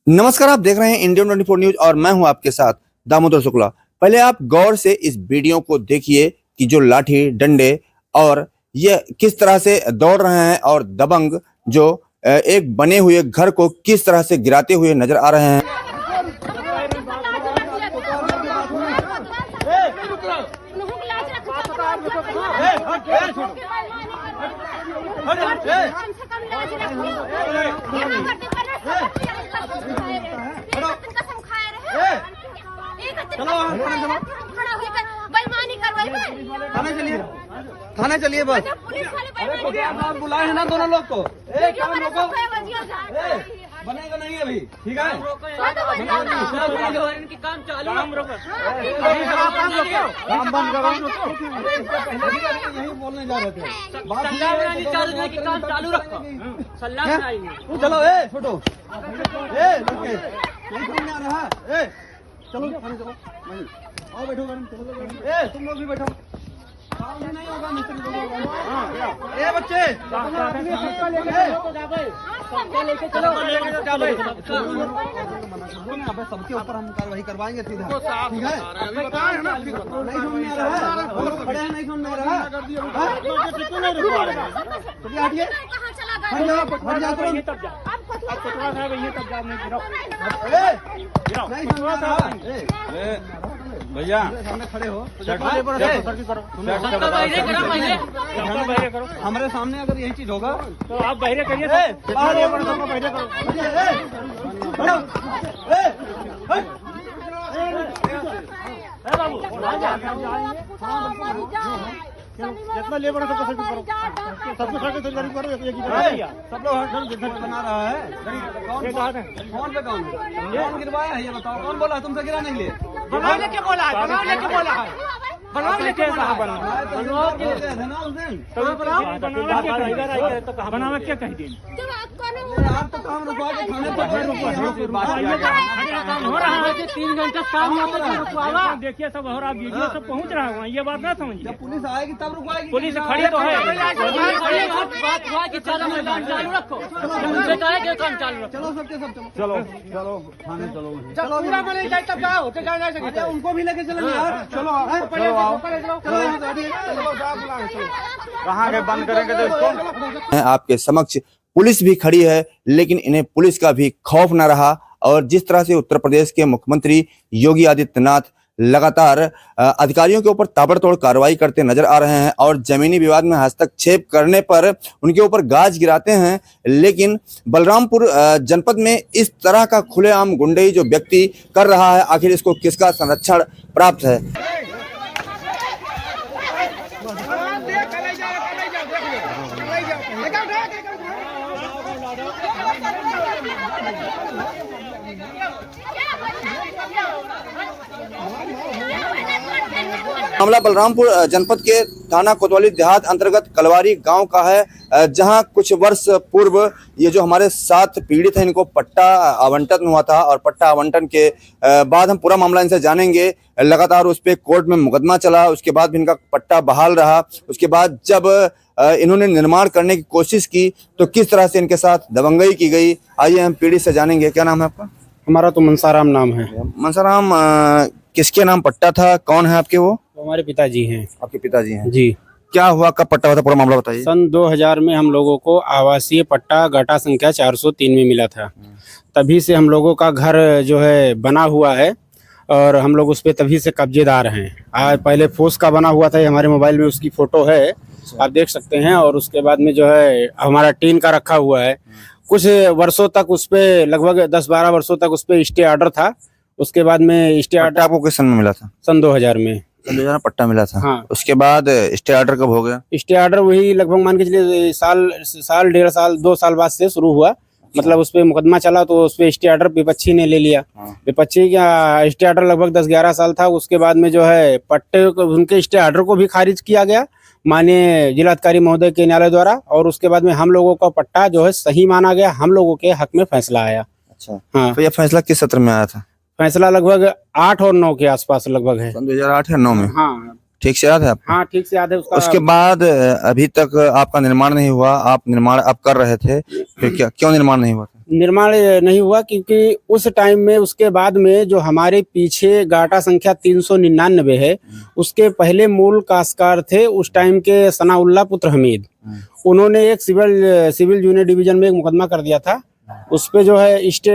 नमस्कार, आप देख रहे हैं इंडियन 24 न्यूज और मैं हूं आपके साथ दामोदर शुक्ला। पहले आप गौर से इस वीडियो को देखिए कि जो लाठी डंडे और ये किस तरह से दौड़ रहे हैं और दबंग जो एक बने हुए घर को किस तरह से गिराते हुए नजर आ रहे हैं। थाने चलिए बस। बुलाए हैं ना दोनों लोग को। बनेगा नहीं अभी, ठीक है? इनकी काम चालू, काम बंद करो। यही बोलने जा रहे थे। काम चालू रखो। चलो छोटो, लड़के नहीं सुनने आ रहा है। चलो थाने चलो, आओ बैठो गाड़ी में, चलो तुम लोग भी बैठो। नहीं होगा मिस्त्री लोग होगा। बच्चे सबके ऊपर हम कार्रवाई करवाएंगे सीधा, ठीक है? नहीं सुनने आ रहा है, खड़े हैं, नहीं सुनने आ रहा है। भैया सामने खड़े हो, हमारे सामने अगर यही चीज होगा तो आप बहरे करिए, जितना लेबर है सबको सर्विस करो, सबको सर्विस करो। सब लोग बना रहा है। कौन पे कौन गिरवाया है ये बताओ? कौन बोला तुमसे गिरा नहीं ले? बनाने के बोला है, बनाने के बोला है, बनाने के बोला है। बनावे क्या कह दी? आप तो काम रुकवा के थाने हो रहा है। 3 घंटे काम रुकवा, देखिए सब हो रहा, वीडियो सब पहुंच रहा है। ये बात ना समझिए, जब पुलिस आएगी तब रुकवाएगी। पुलिस खड़ी तो है, बात हुआ कि चालू रखो, चलो सबके सब चलो, चलो थाने चलो, चलो पूरा बने जाए तब जाओ, उनको भी लेके चलेंगे यार। चलो कहाँ गए, बंद करेंगे तो इसको। आपके समक्ष पुलिस भी खड़ी है, लेकिन इन्हें पुलिस का भी खौफ न रहा और जिस तरह से उत्तर प्रदेश के मुख्यमंत्री योगी आदित्यनाथ लगातार अधिकारियों के ऊपर ताबड़तोड़ कार्रवाई करते नजर आ रहे हैं और जमीनी विवाद में हस्तक्षेप करने पर उनके ऊपर गाज गिराते हैं, लेकिन बलरामपुर जनपद में इस तरह का खुलेआम गुंडई जो व्यक्ति कर रहा है, आखिर इसको किसका संरक्षण प्राप्त है? मामला बलरामपुर जनपद के थाना कोतवाली देहात अंतर्गत कलवारी गांव का है, जहां कुछ वर्ष पूर्व ये जो हमारे 7 पीड़ित हैं इनको पट्टा आवंटन हुआ था और पट्टा आवंटन के बाद हम पूरा मामला इनसे जानेंगे। लगातार उस पर कोर्ट में मुकदमा चला, उसके बाद भी इनका पट्टा बहाल रहा। उसके बाद जब इन्होंने निर्माण करने की कोशिश की तो किस तरह से इनके साथ दबंगई की गई, आइए हम पीड़ित से जानेंगे। क्या नाम है आपका? हमारा तो मनसाराम नाम है। मनसाराम, किसके नाम पट्टा था, कौन है आपके? वो हमारे पिताजी हैं। आपके पिताजी हैं जी। क्या हुआ, कब पट्टा हुआ था, पूरा मामला बताइए। सन 2000 में हम लोगों को आवासीय पट्टा घाटा संख्या 403 में मिला था। तभी से हम लोगों का घर जो है बना हुआ है और हम लोग उस पर तभी से कब्जेदार हैं। आज पहले फोर्स का बना हुआ था, हमारे मोबाइल में उसकी फोटो है, आप देख सकते हैं। और उसके बाद में जो है हमारा टीन का रखा हुआ है। कुछ वर्षों तक उस पर लगभग 10-12 वर्षों तक उस पर स्टे ऑर्डर था। उसके बाद में स्टे ऑर्डर आपको किस सन में मिला था? सन 2000 में। 2000 पट्टा मिला था। हाँ। उसके बाद स्टे ऑर्डर कब हो गया? स्टे ऑर्डर वही लगभग मान के चलिए साल 1.5 साल 2 साल बाद से शुरू हुआ। मतलब उस पर मुकदमा चला तो उस पर स्टे ऑर्डर विपक्षी ने ले लिया। विपक्षी का स्टे ऑर्डर लगभग 10-11 साल था। उसके बाद में जो है पट्टे उनके स्टे ऑर्डर को भी खारिज किया गया माननीय जिलाधिकारी महोदय के न्यायालय द्वारा। और उसके बाद में हम लोगों का पट्टा जो है सही माना गया, हम लोगों के हक में फैसला आया। अच्छा, हाँ। तो यह फैसला किस सत्र में आया था? फैसला लगभग 8 और 9 के आसपास लगभग है। 2008 या 9 में? हाँ, ठीक से याद है आपको? हाँ, ठीक से याद है। उसके बाद अभी तक आपका निर्माण नहीं हुआ, आप निर्माण आप कर रहे थे, फिर क्यों निर्माण नहीं हुआ था? निर्माण नहीं हुआ, क्योंकि उस टाइम में उसके बाद में जो हमारे पीछे गाटा संख्या 399 है, उसके पहले मूल काश्तकार थे उस टाइम के सनाउल्लाह पुत्र हमीद। उन्होंने एक सिविल जूनियर डिवीजन में एक मुकदमा कर दिया था, उस पे जो है स्टे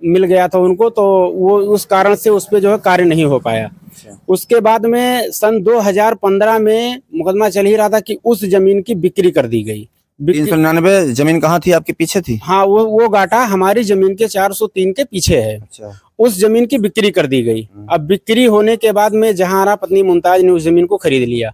मिल गया था उनको, तो वो उस कारण से उस पे जो है कार्य नहीं हो पाया। उसके बाद में सन 2015 में मुकदमा चल ही रहा था कि उस जमीन की बिक्री कर दी गई। 399 जमीन कहाँ थी, आपके पीछे थी? हाँ, वो गाटा हमारी जमीन के 403 के पीछे है। अच्छा। उस जमीन की बिक्री कर दी गई। अब बिक्री होने के बाद में जहांरा पत्नी मुमताज ने उस जमीन को खरीद लिया,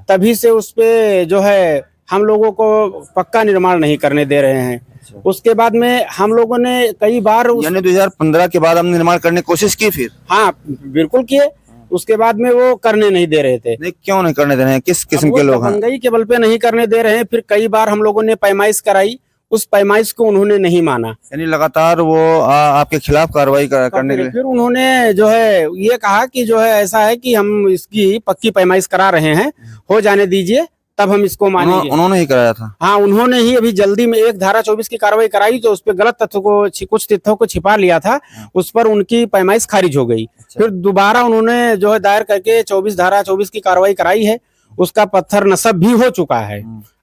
तभी से उस पे जो है हम लोगों को पक्का निर्माण नहीं करने दे रहे हैं। उसके बाद में हम लोगों ने कई बार यानी 2015 के बाद हम निर्माण करने की कोशिश की फिर? हाँ बिल्कुल किए। उसके बाद में वो करने नहीं दे रहे थे। नहीं, क्यों नहीं करने दे रहे हैं? किस किस्म के लोग हैं? दबंगई के बल पे नहीं करने दे रहे हैं। फिर कई बार हम लोगों ने पैमाइश कराई, उस पैमाइश को उन्होंने नहीं माना। यानी लगातार वो आपके खिलाफ कार्रवाई करने के लिए? फिर उन्होंने जो है ये कहा कि जो है ऐसा है कि हम इसकी पक्की पैमाइश करा रहे हैं, हो जाने दीजिए तब हम इसको मानेंगे। उन्होंने ही कराया था? हाँ, उन्होंने ही अभी जल्दी में एक धारा 24 की कार्रवाई कराई, तो उस पर गलत तथ्य को कुछ तथ्यों को छिपा लिया था, उस पर उनकी पैमाइश खारिज हो गई। फिर दोबारा उन्होंने जो है दायर करके 24 की कार्रवाई कराई है, उसका पत्थर नस्ब भी हो चुका है।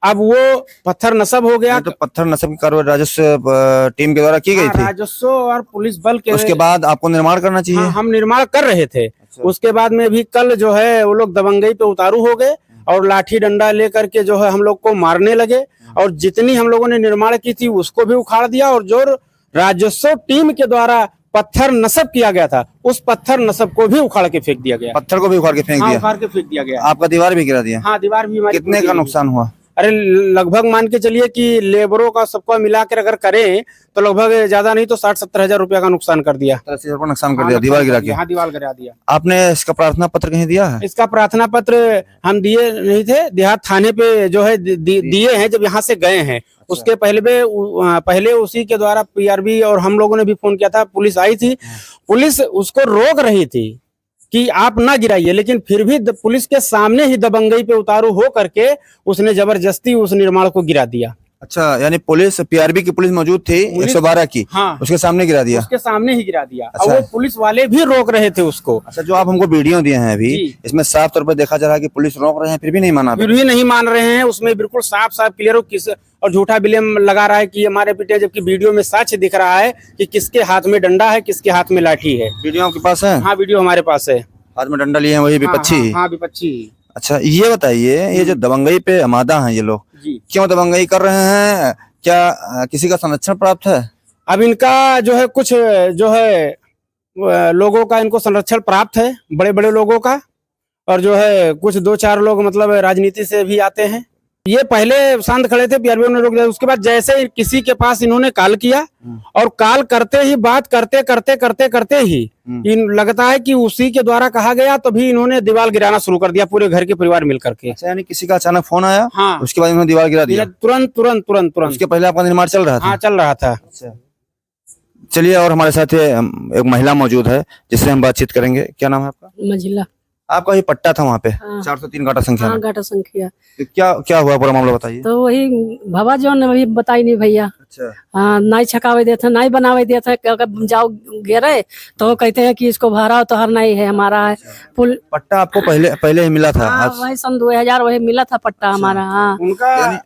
अब वो पत्थर नस्ब हो गया, तो पत्थर नस्ब की कार्रवाई राजस्व टीम के द्वारा की गई थी? राजस्व और पुलिस बल के। उसके बाद आपको निर्माण करना चाहिए? हम निर्माण कर रहे थे। उसके बाद में भी कल जो है वो लोग दबंगई पे उतारू हो गए और लाठी डंडा लेकर के जो है हम लोग को मारने लगे, और जितनी हम लोगों ने निर्माण की थी उसको भी उखाड़ दिया, और जो राजस्व टीम के द्वारा पत्थर नस्ब किया गया था उस पत्थर नस्ब को भी उखाड़ के फेंक दिया गया। पत्थर को भी उखाड़ के फेंक दिया? उखाड़ के फेंक दिया गया। आपका दीवार भी गिरा दिया? हाँ, दीवार भी हमारी। कितने का नुकसान हुआ? अरे लगभग मान के चलिए कि लेबरों का सबका मिलाकर अगर करें तो लगभग ज्यादा नहीं तो 60-70 हजार रुपया का नुकसान कर दिया। 80 हजार नुकसान कर दिया दीवार गिरा के? हाँ, दीवार गिरा दिया। आपने इसका प्रार्थना पत्र कहीं दिया है? इसका प्रार्थना पत्र हम दिए नहीं थे, देहात थाने पे जो है दिए हैं जब यहाँ से गए हैं। उसके पहले उसी के द्वारा पीआरबी और हम लोगों ने भी फोन किया था, पुलिस आई थी, पुलिस उसको रोक रही थी कि आप ना गिराइए, लेकिन फिर भी पुलिस के सामने ही दबंगई पे उतारू हो करके उसने जबरदस्ती उस निर्माण को गिरा दिया। अच्छा, यानी पुलिस पीआरबी की पुलिस मौजूद थी 112 की? हाँ, उसके सामने गिरा दिया? उसके सामने ही गिरा दिया। अच्छा। और वो पुलिस वाले भी रोक रहे थे उसको। अच्छा, जो आप हमको वीडियो दिए हैं अभी, इसमें साफ तौर पर देखा जा रहा है कि पुलिस रोक रहे हैं, फिर भी नहीं माना? फिर भी नहीं मान रहे हैं। उसमें बिल्कुल साफ क्लियर और झूठा ब्लेम लगा रहा है कि हमारे पिटे, जबकि वीडियो में साक्ष्य दिख रहा है कि किसके हाथ में डंडा है, किसके हाथ में लाठी है। वीडियो आपके पास है? हाँ, वीडियो हमारे पास है। हाथ में डंडा लिए हैं वही विपक्षी? हाँ, विपक्षी। अच्छा, ये बताइए, ये जो दबंगई पे आमादा हैं ये लोग, क्यों दबंगई कर रहे हैं? क्या किसी का संरक्षण प्राप्त है? अब इनका जो है कुछ जो है लोगों का इनको संरक्षण प्राप्त है, बड़े बड़े लोगों का, और जो है कुछ 2-4 लोग मतलब राजनीति से भी आते हैं। ये पहले शांत खड़े थे, पीआरबी ने रोक दिया। उसके बाद जैसे किसी के पास इन्होंने कॉल किया, और कॉल करते ही बात करते ही इन लगता है कि उसी के द्वारा कहा गया, तो भी इन्होंने दीवार गिराना शुरू कर दिया, पूरे घर के परिवार मिलकर के। अच्छा, यानी किसी का अचानक फोन आया? हाँ, उसके बाद इन्होंने दीवार गिरा दिया? तुरंत। उसके पहले आपका निर्माण चल रहा था? हाँ, चल रहा था। अच्छा, चलिए, और हमारे साथ एक महिला मौजूद है जिससे हम बातचीत करेंगे। क्या नाम है आपका? मंजिला। आपका ही पट्टा था वहाँ पे? हाँ। 403 गाटा संख्या हाँ, में? गाटा संख्या। तो क्या हुआ, पूरा मामला बताइए। तो वही भवा जो ने वही बताई नहीं भैया। अच्छा। हाँ, नाई छकावे देते, नाई बनावे देते, अगर जाओ गिरे तो कहते हैं कि इसको भरा तो हर नहीं है हमारा है। पुल पट्टा आपको पहले ही मिला था? हाँ, वही सन 2000 वही मिला था पट्टा हमारा। हाँ, उनका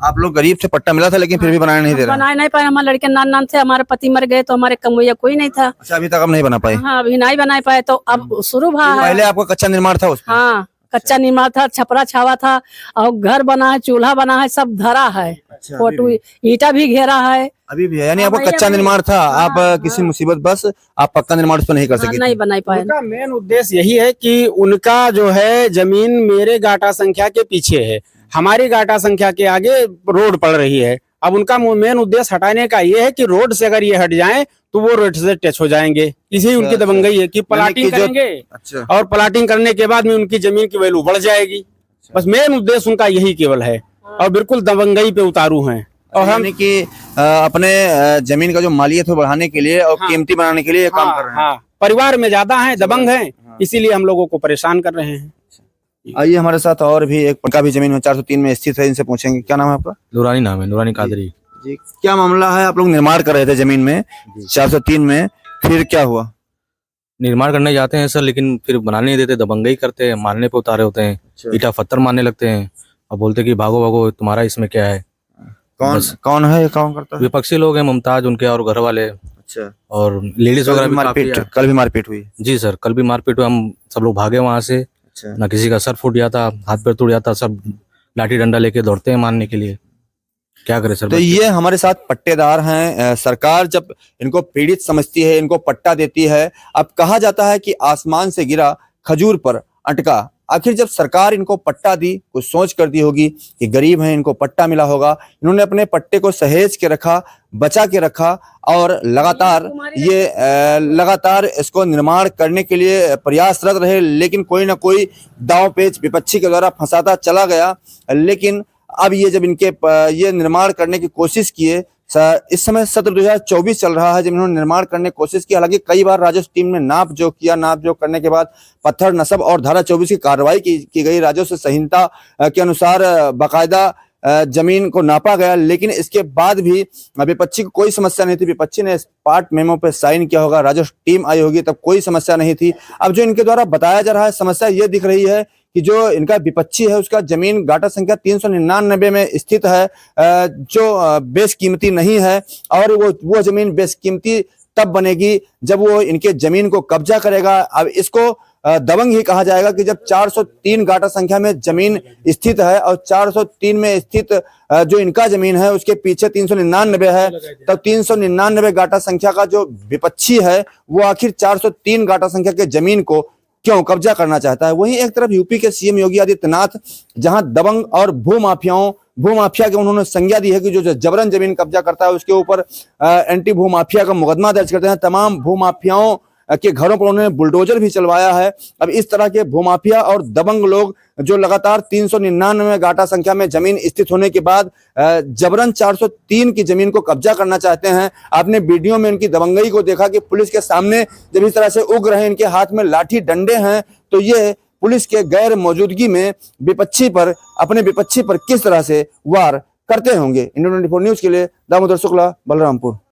आप लोग गरीब थे, पट्टा मिला था, लेकिन फिर भी बनाने नहीं दे रहे? बनाए नहीं पाए, हमारे लड़के नान थे, हमारे पति मर गए तो हमारे कमैया कोई नहीं था। अच्छा, अभी तक आप नहीं बना पाए? हाँ, अभी नहीं बना पाए, तो अब शुरू हुआ है। पहले आपका कच्चा निर्माण था उसमें? हाँ, कच्चा निर्माण था, छपरा छावा था, और घर बना है, चूल्हा बना है, सब धरा है। फोटो ईटा भी घेरा है। अभी भी है? यानी आपका कच्चा निर्माण था, आप किसी मुसीबत बस आप पक्का निर्माण उस पर नहीं कर सके? नहीं बना पाए। उनका मेन उद्देश्य यही है कि उनका जो है जमीन मेरे गाटा संख्या के पीछे है, हमारी गाटा संख्या के आगे रोड पड़ रही है। अब उनका मेन उद्देश्य हटाने का ये है कि रोड से अगर ये हट जाएं तो वो रोड से टच हो जाएंगे। इसी उनकी दबंगई है कि प्लाटिंग करेंगे। अच्छा। और प्लाटिंग करने के बाद में उनकी जमीन की वैल्यू बढ़ जाएगी। बस मेन उद्देश्य उनका यही केवल है, और बिल्कुल दबंगई पे उतारू हैं। और हम कि अपने जमीन का जो मालियत है बढ़ाने के लिए और कीमती बनाने के लिए काम कर रहे हैं। हाँ, परिवार में ज्यादा है, दबंग हैं, इसीलिए हम लोगों को परेशान कर रहे हैं। आइए, हमारे साथ और भी एक उनका भी जमीन 403 में स्थित है, इनसे पूछेंगे। क्या नाम है आपका? नूरानी नाम है, नूरानी कादरी। जी, क्या मामला है? आप लोग निर्माण कर रहे थे जमीन में 403 में, फिर क्या हुआ? निर्माण करने जाते हैं सर, लेकिन फिर बनाने नहीं देते, दबंगई करते हैं, मारने पे उतारे होते हैं, ईटा पत्थर मारने लगते हैं और बोलते कि भागो भागो, तुम्हारा इसमें क्या है। कौन है ये, कौन करता है? विपक्षी लोग हैं, मुमताज उनके और घर वाले, अच्छा, और लेडीज वगैरह भी काफी है। कल भी मारपीट हुई? जी सर, कल भी मारपीट हुआ, हम सब लोग भागे वहां से। अच्छा, ना किसी का सर फूट गया था, हाथ पैर टूट जाता, सब लाठी डंडा लेके दौड़ते हैं मारने के लिए। क्या करे सर। तो ये हमारे साथ पट्टेदार हैं। सरकार जब इनको पीड़ित समझती है, इनको पट्टा देती है। अब कहा जाता है कि आसमान से गिरा खजूर पर अटका। आखिर जब सरकार इनको पट्टा दी, कुछ सोच कर दी होगी कि गरीब हैं, इनको पट्टा मिला होगा, इन्होंने अपने पट्टे को सहेज के रखा, बचा के रखा और लगातार इसको निर्माण करने के लिए प्रयासरत रहे। लेकिन कोई ना कोई दांव पेच विपक्षी के द्वारा फंसाता चला गया। लेकिन अब ये जब इनके ये निर्माण करने की कोशिश किए, इस समय सत्र 2024 चल रहा है जब इन्होंने निर्माण करने की कोशिश की। हालांकि कई बार राजस्व टीम ने नाप जोख किया, नाप जोख करने के बाद पत्थर नस्ब और धारा 24 की कार्रवाई की गई। राजस्व संहिता के अनुसार बाकायदा जमीन को नापा गया, लेकिन इसके बाद भी विपक्षी को कोई समस्या नहीं थी। विपक्षी ने स्पार्ट मेमो पे साइन किया होगा, राजस्व टीम आई होगी, तब कोई समस्या नहीं थी। अब जो इनके द्वारा बताया जा रहा है, समस्या ये दिख रही है कि जो इनका विपक्षी है उसका जमीन गाटा संख्या 399 में स्थित है, जो बेशकीमती नहीं है। और वो जमीन बेशकीमती तब बनेगी जब वो इनके जमीन को कब्जा करेगा। अब इसको दबंग ही कहा जाएगा कि जब 403 गाटा संख्या में जमीन स्थित है और 403 में स्थित जो इनका जमीन है उसके पीछे 399 है, तब 399 गाटा संख्या का जो विपक्षी है वो आखिर 403 गाटा संख्या के जमीन को क्यों कब्जा करना चाहता है। वहीं एक तरफ यूपी के सीएम योगी आदित्यनाथ जहां दबंग और भूमाफिया के उन्होंने संज्ञा दी है कि जो जबरन जमीन कब्जा करता है उसके ऊपर एंटी भूमाफिया का मुकदमा दर्ज करते हैं। तमाम भूमाफियाओं के घरों पर उन्होंने बुलडोजर भी चलवाया है। अब इस तरह के भूमाफिया और दबंग लोग जो लगातार 399 गाटा संख्या में जमीन स्थित होने के बाद जबरन 403 की जमीन को कब्जा करना चाहते हैं। आपने वीडियो में इनकी दबंगई को देखा कि पुलिस के सामने जब इस तरह से उग्र हैं, इनके हाथ में लाठी डंडे हैं, तो ये पुलिस के गैर मौजूदगी में अपने विपक्षी पर किस तरह से वार करते होंगे। इंडिया 24 न्यूज के लिए दामोदर शुक्ला, बलरामपुर।